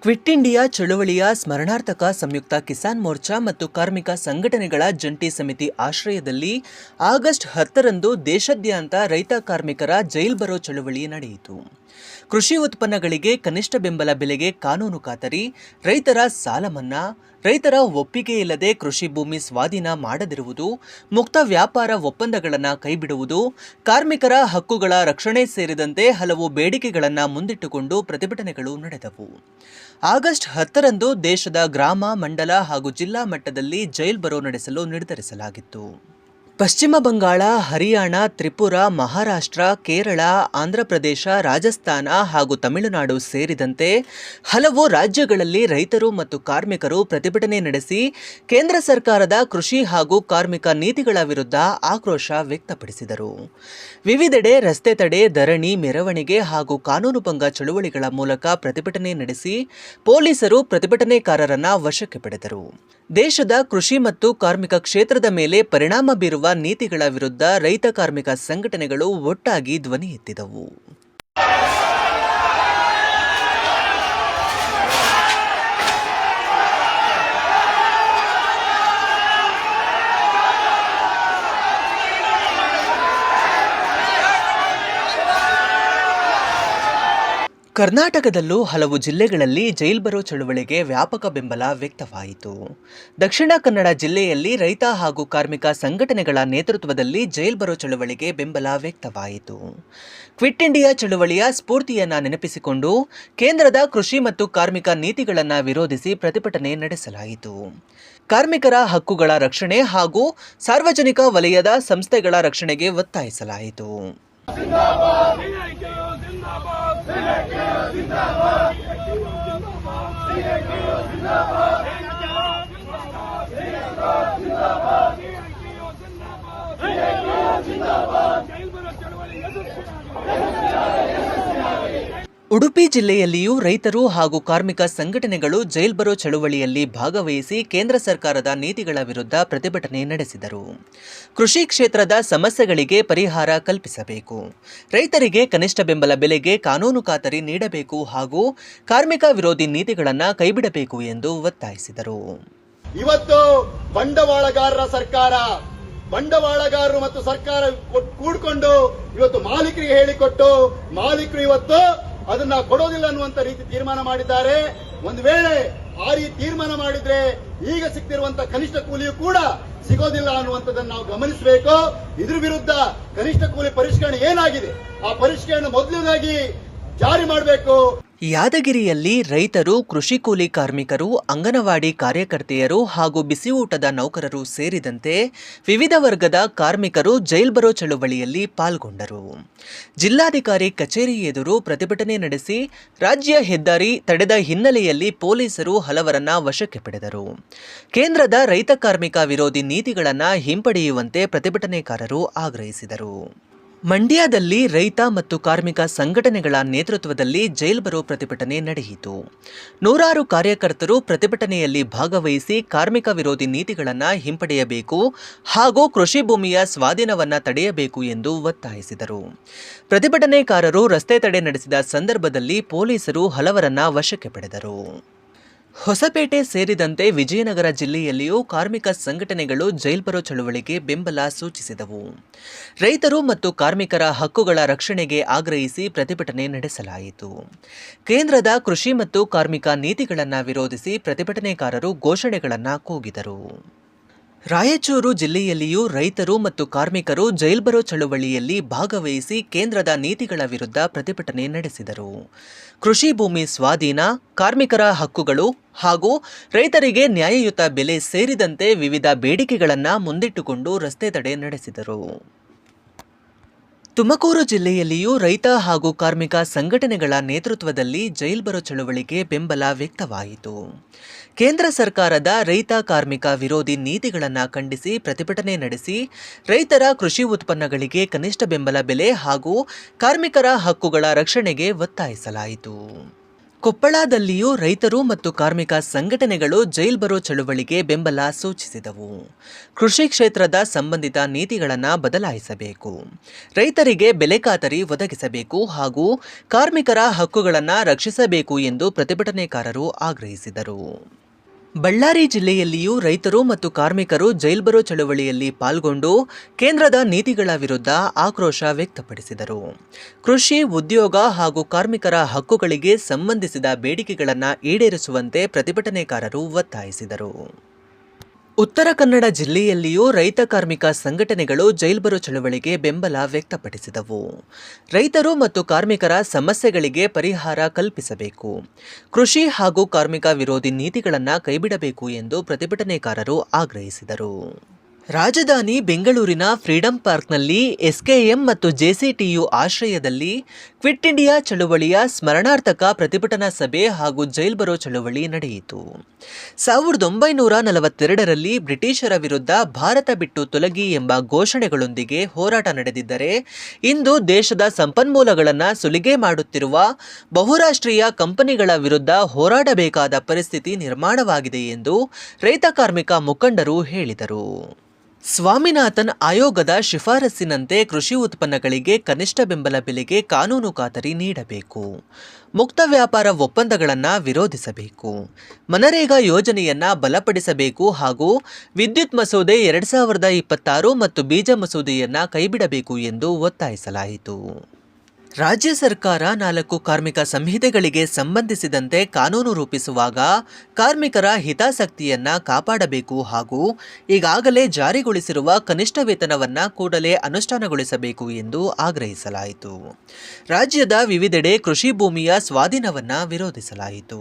Quit India ಚಳುವಳಿಯ ಸ್ಮರಣಾರ್ಥಕ ಸಂಯುಕ್ತ ಕಿಸಾನ್ ಮೋರ್ಚಾ ಮತ್ತು ಕಾರ್ಮಿಕ ಸಂಘಟನೆಗಳ ಜಂಟಿ ಸಮಿತಿ ಆಶ್ರಯದಲ್ಲಿ ಆಗಸ್ಟ್ 10ರಂದು ದೇಶಾದ್ಯಂತ ರೈತ ಕಾರ್ಮಿಕರ ಜೈಲ್ ಬರೋ ಚಳುವಳಿ ನಡೆಯಿತು. ಕೃಷಿ ಉತ್ಪನ್ನಗಳಿಗೆ ಕನಿಷ್ಠ ಬೆಂಬಲ ಬೆಲೆಗೆ ಕಾನೂನು ಖಾತರಿ, ರೈತರ ಸಾಲ ಮನ್ನಾ, ರೈತರ ಒಪ್ಪಿಗೆ ಇಲ್ಲದೆ ಕೃಷಿ ಭೂಮಿ ಸ್ವಾಧೀನ ಮಾಡದಿರುವುದು, ಮುಕ್ತ ವ್ಯಾಪಾರ ಒಪ್ಪಂದಗಳನ್ನು ಕೈಬಿಡುವುದು, ಕಾರ್ಮಿಕರ ಹಕ್ಕುಗಳ ರಕ್ಷಣೆ ಸೇರಿದಂತೆ ಹಲವು ಬೇಡಿಕೆಗಳನ್ನು ಮುಂದಿಟ್ಟುಕೊಂಡು ಪ್ರತಿಭಟನೆಗಳು ನಡೆದವು. ಆಗಸ್ಟ್ 10ರಂದು ದೇಶದ ಗ್ರಾಮ, ಮಂಡಲ ಹಾಗೂ ಜಿಲ್ಲಾ ಮಟ್ಟದಲ್ಲಿ ಜೈಲ್ ಬರೋ ನಡೆಸಲು ನಿರ್ಧರಿಸಲಾಗಿತ್ತು. ಪಶ್ಚಿಮ ಬಂಗಾಳ, ಹರಿಯಾಣ, ತ್ರಿಪುರ, ಮಹಾರಾಷ್ಟ್ರ, ಕೇರಳ, ಆಂಧ್ರಪ್ರದೇಶ, ರಾಜಸ್ಥಾನ ಹಾಗೂ ತಮಿಳುನಾಡು ಸೇರಿದಂತೆ ಹಲವು ರಾಜ್ಯಗಳಲ್ಲಿ ರೈತರು ಮತ್ತು ಕಾರ್ಮಿಕರು ಪ್ರತಿಭಟನೆ ನಡೆಸಿ ಕೇಂದ್ರ ಸರ್ಕಾರದ ಕೃಷಿ ಹಾಗೂ ಕಾರ್ಮಿಕ ನೀತಿಗಳ ವಿರುದ್ಧ ಆಕ್ರೋಶ ವ್ಯಕ್ತಪಡಿಸಿದರು. ವಿವಿಧೆಡೆ ರಸ್ತೆ ತಡೆ, ಧರಣಿ, ಮೆರವಣಿಗೆ ಹಾಗೂ ಕಾನೂನುಭಂಗ ಚಳುವಳಿಗಳ ಮೂಲಕ ಪ್ರತಿಭಟನೆ ನಡೆಸಿ ಪೊಲೀಸರು ಪ್ರತಿಭಟನೆಕಾರರನ್ನ ವಶಕ್ಕೆ ಪಡೆದರು. ದೇಶದ ಕೃಷಿ ಮತ್ತು ಕಾರ್ಮಿಕ ಕ್ಷೇತ್ರದ ಮೇಲೆ ಪರಿಣಾಮ ಬೀರುವ ನೀತಿಗಳ ವಿರುದ್ಧ ರೈತ ಕಾರ್ಮಿಕ ಸಂಘಟನೆಗಳು ಒಟ್ಟಾಗಿ ಧ್ವನಿ ಎತ್ತಿದವು. ಕರ್ನಾಟಕದಲ್ಲೂ ಹಲವು ಜಿಲ್ಲೆಗಳಲ್ಲಿ ಜೈಲ್ ಬರೋ ಚಳುವಳಿಗೆ ವ್ಯಾಪಕ ಬೆಂಬಲ ವ್ಯಕ್ತವಾಯಿತು. ದಕ್ಷಿಣ ಕನ್ನಡ ಜಿಲ್ಲೆಯಲ್ಲಿ ರೈತ ಹಾಗೂ ಕಾರ್ಮಿಕ ಸಂಘಟನೆಗಳ ನೇತೃತ್ವದಲ್ಲಿ ಜೈಲ್ ಬರೋ ಚಳುವಳಿಗೆ ಬೆಂಬಲ ವ್ಯಕ್ತವಾಯಿತು. ಕ್ವಿಟ್ ಇಂಡಿಯಾ ಚಳುವಳಿಯ ಸ್ಫೂರ್ತಿಯನ್ನು ನೆನಪಿಸಿಕೊಂಡು ಕೇಂದ್ರದ ಕೃಷಿ ಮತ್ತು ಕಾರ್ಮಿಕ ನೀತಿಗಳನ್ನು ವಿರೋಧಿಸಿ ಪ್ರತಿಭಟನೆ ನಡೆಸಲಾಯಿತು. ಕಾರ್ಮಿಕರ ಹಕ್ಕುಗಳ ರಕ್ಷಣೆ ಹಾಗೂ ಸಾರ್ವಜನಿಕ ವಲಯದ ಸಂಸ್ಥೆಗಳ ರಕ್ಷಣೆಗೆ ಒತ್ತಾಯಿಸಲಾಯಿತು. ಉಡುಪಿ ಜಿಲ್ಲೆಯಲ್ಲಿಯೂ ರೈತರು ಹಾಗೂ ಕಾರ್ಮಿಕ ಸಂಘಟನೆಗಳು ಜೈಲ್ ಬರೋ ಚಳುವಳಿಯಲ್ಲಿ ಭಾಗವಹಿಸಿ ಕೇಂದ್ರ ಸರ್ಕಾರದ ನೀತಿಗಳ ವಿರುದ್ಧ ಪ್ರತಿಭಟನೆ ನಡೆಸಿದರು. ಕೃಷಿ ಕ್ಷೇತ್ರದ ಸಮಸ್ಯೆಗಳಿಗೆ ಪರಿಹಾರ ಕಲ್ಪಿಸಬೇಕು, ರೈತರಿಗೆ ಕನಿಷ್ಠ ಬೆಂಬಲ ಬೆಲೆಗೆ ಕಾನೂನು ಖಾತರಿ ನೀಡಬೇಕು ಹಾಗೂ ಕಾರ್ಮಿಕ ವಿರೋಧಿ ನೀತಿಗಳನ್ನು ಕೈಬಿಡಬೇಕು ಎಂದು ಒತ್ತಾಯಿಸಿದರು. ಇವತ್ತು ಬಂಡವಾಳಗಾರರ ಸರ್ಕಾರ, ಬಂಡವಾಳಗಾರರು ಮತ್ತು ಸರ್ಕಾರ ಕೂಡಿಕೊಂಡು ಇವತ್ತು ಮಾಲೀಕರಿಗೆ ಹೇಳಿಕೊಟ್ಟು ಮಾಲೀಕರು ಇವತ್ತು ಅದನ್ನ ಕೊಡೋದಿಲ್ಲ ಅನ್ನುವಂತ ರೀತಿ ತೀರ್ಮಾನ ಮಾಡಿದ್ದಾರೆ. ಒಂದು ವೇಳೆ ಆ ರೀತಿ ತೀರ್ಮಾನ ಮಾಡಿದ್ರೆ ಈಗ ಸಿಗ್ತಿರುವಂತ ಕನಿಷ್ಠ ಕೂಲಿಯೂ ಕೂಡ ಸಿಗೋದಿಲ್ಲ ಅನ್ನುವಂಥದ್ದನ್ನು ನಾವು ಗಮನಿಸಬೇಕು. ಇದ್ರ ವಿರುದ್ಧ ಕನಿಷ್ಠ ಕೂಲಿ ಪರಿಷ್ಕರಣೆ ಏನಾಗಿದೆ ಆ ಪರಿಷ್ಕರಣೆ ಮೊದಲನೇದಾಗಿ ಜಾರಿ ಮಾಡಬೇಕು. ಯಾದಗಿರಿಯಲ್ಲಿ ರೈತರು, ಕೃಷಿ ಕೂಲಿ ಕಾರ್ಮಿಕರು, ಅಂಗನವಾಡಿ ಕಾರ್ಯಕರ್ತೆಯರು ಹಾಗೂ ಬಿಸಿಯೂಟದ ನೌಕರರು ಸೇರಿದಂತೆ ವಿವಿಧ ವರ್ಗದ ಕಾರ್ಮಿಕರು ಜೈಲ್ ಬರೋ ಚಳುವಳಿಯಲ್ಲಿ ಪಾಲ್ಗೊಂಡರು. ಜಿಲ್ಲಾಧಿಕಾರಿ ಕಚೇರಿ ಎದುರು ಪ್ರತಿಭಟನೆ ನಡೆಸಿ ರಾಜ್ಯ ಹೆದ್ದಾರಿ ತಡೆದ ಹಿನ್ನೆಲೆಯಲ್ಲಿ ಪೊಲೀಸರು ಹಲವರನ್ನ ವಶಕ್ಕೆ ಪಡೆದರು. ಕೇಂದ್ರದ ರೈತ ಕಾರ್ಮಿಕ ವಿರೋಧಿ ನೀತಿಗಳನ್ನು ಹಿಂಪಡೆಯುವಂತೆ ಪ್ರತಿಭಟನೆಕಾರರು ಆಗ್ರಹಿಸಿದರು. ಮಂಡ್ಯದಲ್ಲಿ ರೈತ ಮತ್ತು ಕಾರ್ಮಿಕ ಸಂಘಟನೆಗಳ ನೇತೃತ್ವದಲ್ಲಿ ಜೈಲ್ ಬರೋ ಪ್ರತಿಭಟನೆ ನಡೆಯಿತು. ನೂರಾರು ಕಾರ್ಯಕರ್ತರು ಪ್ರತಿಭಟನೆಯಲ್ಲಿ ಭಾಗವಹಿಸಿ ಕಾರ್ಮಿಕ ವಿರೋಧಿ ನೀತಿಗಳನ್ನು ಹಿಂಪಡೆಯಬೇಕು ಹಾಗೂ ಕೃಷಿ ಭೂಮಿಯ ಸ್ವಾಧೀನವನ್ನು ತಡೆಯಬೇಕು ಎಂದು ಒತ್ತಾಯಿಸಿದರು. ಪ್ರತಿಭಟನೆಕಾರರು ರಸ್ತೆ ತಡೆ ನಡೆಸಿದ ಸಂದರ್ಭದಲ್ಲಿ ಪೊಲೀಸರು ಹಲವರನ್ನ ವಶಕ್ಕೆ ಪಡೆದರು. ಹೊಸಪೇಟೆ ಸೇರಿದಂತೆ ವಿಜಯನಗರ ಜಿಲ್ಲೆಯಲ್ಲಿಯೂ ಕಾರ್ಮಿಕ ಸಂಘಟನೆಗಳು ಜೈಲ್ ಬರೋ ಚಳುವಳಿಗೆ ಬೆಂಬಲ ಸೂಚಿಸಿದವು. ರೈತರು ಮತ್ತು ಕಾರ್ಮಿಕರ ಹಕ್ಕುಗಳ ರಕ್ಷಣೆಗೆ ಆಗ್ರಹಿಸಿ ಪ್ರತಿಭಟನೆ ನಡೆಸಲಾಯಿತು. ಕೇಂದ್ರದ ಕೃಷಿ ಮತ್ತು ಕಾರ್ಮಿಕ ನೀತಿಗಳನ್ನು ವಿರೋಧಿಸಿ ಪ್ರತಿಭಟನೆಕಾರರು ಘೋಷಣೆಗಳನ್ನು ಕೂಗಿದರು. ರಾಯಚೂರು ಜಿಲ್ಲೆಯಲ್ಲಿಯೂ ರೈತರು ಮತ್ತು ಕಾರ್ಮಿಕರು ಜೈಲ್ ಬರೋ ಚಳುವಳಿಯಲ್ಲಿ ಭಾಗವಹಿಸಿ ಕೇಂದ್ರದ ನೀತಿಗಳ ವಿರುದ್ಧ ಪ್ರತಿಭಟನೆ ನಡೆಸಿದರು. ಕೃಷಿ ಭೂಮಿ ಸ್ವಾಧೀನ, ಕಾರ್ಮಿಕರ ಹಕ್ಕುಗಳು ಹಾಗೂ ರೈತರಿಗೆ ನ್ಯಾಯಯುತ ಬೆಲೆ ಸೇರಿದಂತೆ ವಿವಿಧ ಬೇಡಿಕೆಗಳನ್ನು ಮುಂದಿಟ್ಟುಕೊಂಡು ರಸ್ತೆ ತಡೆ ನಡೆಸಿದರು. ತುಮಕೂರು ಜಿಲ್ಲೆಯಲ್ಲಿಯೂ ರೈತ ಹಾಗೂ ಕಾರ್ಮಿಕ ಸಂಘಟನೆಗಳ ನೇತೃತ್ವದಲ್ಲಿ ಜೈಲ್ ಬರೋ ಚಳುವಳಿಗೆ ಬೆಂಬಲ ವ್ಯಕ್ತವಾಯಿತು. ಕೇಂದ್ರ ಸರ್ಕಾರದ ರೈತ ಕಾರ್ಮಿಕ ವಿರೋಧಿ ನೀತಿಗಳನ್ನು ಖಂಡಿಸಿ ಪ್ರತಿಭಟನೆ ನಡೆಸಿ ರೈತರ ಕೃಷಿ ಉತ್ಪನ್ನಗಳಿಗೆ ಕನಿಷ್ಠ ಬೆಂಬಲ ಬೆಲೆ ಹಾಗೂ ಕಾರ್ಮಿಕರ ಹಕ್ಕುಗಳ ರಕ್ಷಣೆಗೆ ಒತ್ತಾಯಿಸಲಾಯಿತು. ಕೊಪ್ಪಳದಲ್ಲಿಯೂ ರೈತರು ಮತ್ತು ಕಾರ್ಮಿಕ ಸಂಘಟನೆಗಳು ಜೈಲ್ ಬರೋ ಚಳುವಳಿಗೆ ಬೆಂಬಲ ಸೂಚಿಸಿದವು. ಕೃಷಿ ಕ್ಷೇತ್ರದ ಸಂಬಂಧಿತ ನೀತಿಗಳನ್ನು ಬದಲಾಯಿಸಬೇಕು, ರೈತರಿಗೆ ಬೆಲೆ ಖಾತರಿ ಒದಗಿಸಬೇಕು ಹಾಗೂ ಕಾರ್ಮಿಕರ ಹಕ್ಕುಗಳನ್ನು ರಕ್ಷಿಸಬೇಕು ಎಂದು ಪ್ರತಿಭಟನೆಕಾರರು ಆಗ್ರಹಿಸಿದರು. ಬಳ್ಳಾರಿ ಜಿಲ್ಲೆಯಲ್ಲಿಯೂ ರೈತರು ಮತ್ತು ಕಾರ್ಮಿಕರು ಜೈಲ್ ಬರೋ ಚಳುವಳಿಯಲ್ಲಿ ಪಾಲ್ಗೊಂಡು ಕೇಂದ್ರದ ನೀತಿಗಳ ವಿರುದ್ಧ ಆಕ್ರೋಶ ವ್ಯಕ್ತಪಡಿಸಿದರು. ಕೃಷಿ, ಉದ್ಯೋಗ ಹಾಗೂ ಕಾರ್ಮಿಕರ ಹಕ್ಕುಗಳಿಗೆ ಸಂಬಂಧಿಸಿದ ಬೇಡಿಕೆಗಳನ್ನು ಈಡೇರಿಸುವಂತೆ ಪ್ರತಿಭಟನೆಕಾರರು ಒತ್ತಾಯಿಸಿದರು. ಉತ್ತರ ಕನ್ನಡ ಜಿಲ್ಲೆಯಲ್ಲಿಯೂ ರೈತ ಕಾರ್ಮಿಕ ಸಂಘಟನೆಗಳು ಜೈಲ್ ಬರೋ ಚಳುವಳಿಗೆ ಬೆಂಬಲ ವ್ಯಕ್ತಪಡಿಸಿದವು. ರೈತರು ಮತ್ತು ಕಾರ್ಮಿಕರ ಸಮಸ್ಯೆಗಳಿಗೆ ಪರಿಹಾರ ಕಲ್ಪಿಸಬೇಕು, ಕೃಷಿ ಹಾಗೂ ಕಾರ್ಮಿಕ ವಿರೋಧಿ ನೀತಿಗಳನ್ನು ಕೈಬಿಡಬೇಕು ಎಂದು ಪ್ರತಿಭಟನೆಕಾರರು ಆಗ್ರಹಿಸಿದರು. ರಾಜಧಾನಿ ಬೆಂಗಳೂರಿನ ಫ್ರೀಡಂ ಪಾರ್ಕ್ನಲ್ಲಿ ಎಸ್ಕೆಎಂ ಮತ್ತು ಜೆಸಿಟಿಯು ಆಶ್ರಯದಲ್ಲಿ ಕ್ವಿಟ್ ಇಂಡಿಯಾ ಚಳುವಳಿಯ ಸ್ಮರಣಾರ್ಥಕ ಪ್ರತಿಭಟನಾ ಸಭೆ ಹಾಗೂ ಜೈಲ್ ಬರೋ ಚಳುವಳಿ ನಡೆಯಿತು. 1942ರಲ್ಲಿ ಬ್ರಿಟಿಷರ ವಿರುದ್ಧ ಭಾರತ ಬಿಟ್ಟು ತೊಲಗಿ ಎಂಬ ಘೋಷಣೆಗಳೊಂದಿಗೆ ಹೋರಾಟ ನಡೆದಿದ್ದರೆ, ಇಂದು ದೇಶದ ಸಂಪನ್ಮೂಲಗಳನ್ನು ಸುಲಿಗೆ ಮಾಡುತ್ತಿರುವ ಬಹುರಾಷ್ಟ್ರೀಯ ಕಂಪನಿಗಳ ವಿರುದ್ಧ ಹೋರಾಡಬೇಕಾದ ಪರಿಸ್ಥಿತಿ ನಿರ್ಮಾಣವಾಗಿದೆ ಎಂದು ರೈತ ಕಾರ್ಮಿಕ ಮುಖಂಡರು ಹೇಳಿದರು. ಸ್ವಾಮಿನಾಥನ್ ಆಯೋಗದ ಶಿಫಾರಸ್ಸಿನಂತೆ ಕೃಷಿ ಉತ್ಪನ್ನಗಳಿಗೆ ಕನಿಷ್ಠ ಬೆಂಬಲ ಬೆಲೆಗೆ ಕಾನೂನು ಖಾತರಿ ನೀಡಬೇಕು, ಮುಕ್ತ ವ್ಯಾಪಾರ ಒಪ್ಪಂದಗಳನ್ನು ವಿರೋಧಿಸಬೇಕು, ಮನರೇಗಾ ಯೋಜನೆಯನ್ನು ಬಲಪಡಿಸಬೇಕು ಹಾಗೂ ವಿದ್ಯುತ್ ಮಸೂದೆ 2026 ಮತ್ತು ಬೀಜ ಮಸೂದೆಯನ್ನು ಕೈಬಿಡಬೇಕು ಎಂದು ಒತ್ತಾಯಿಸಲಾಯಿತು. ರಾಜ್ಯ ಸರ್ಕಾರ 4 ಕಾರ್ಮಿಕ ಸಂಹಿತೆಗಳಿಗೆ ಸಂಬಂಧಿಸಿದಂತೆ ಕಾನೂನು ರೂಪಿಸುವಾಗ ಕಾರ್ಮಿಕರ ಹಿತಾಸಕ್ತಿಯನ್ನು ಕಾಪಾಡಬೇಕು ಹಾಗೂ ಈಗಾಗಲೇ ಜಾರಿಗೊಳಿಸಿರುವ ಕನಿಷ್ಠ ವೇತನವನ್ನು ಕೂಡಲೇ ಅನುಷ್ಠಾನಗೊಳಿಸಬೇಕು ಎಂದು ಆಗ್ರಹಿಸಲಾಯಿತು. ರಾಜ್ಯದ ವಿವಿಧೆಡೆ ಕೃಷಿ ಭೂಮಿಯ ಸ್ವಾಧೀನವನ್ನು ವಿರೋಧಿಸಲಾಯಿತು.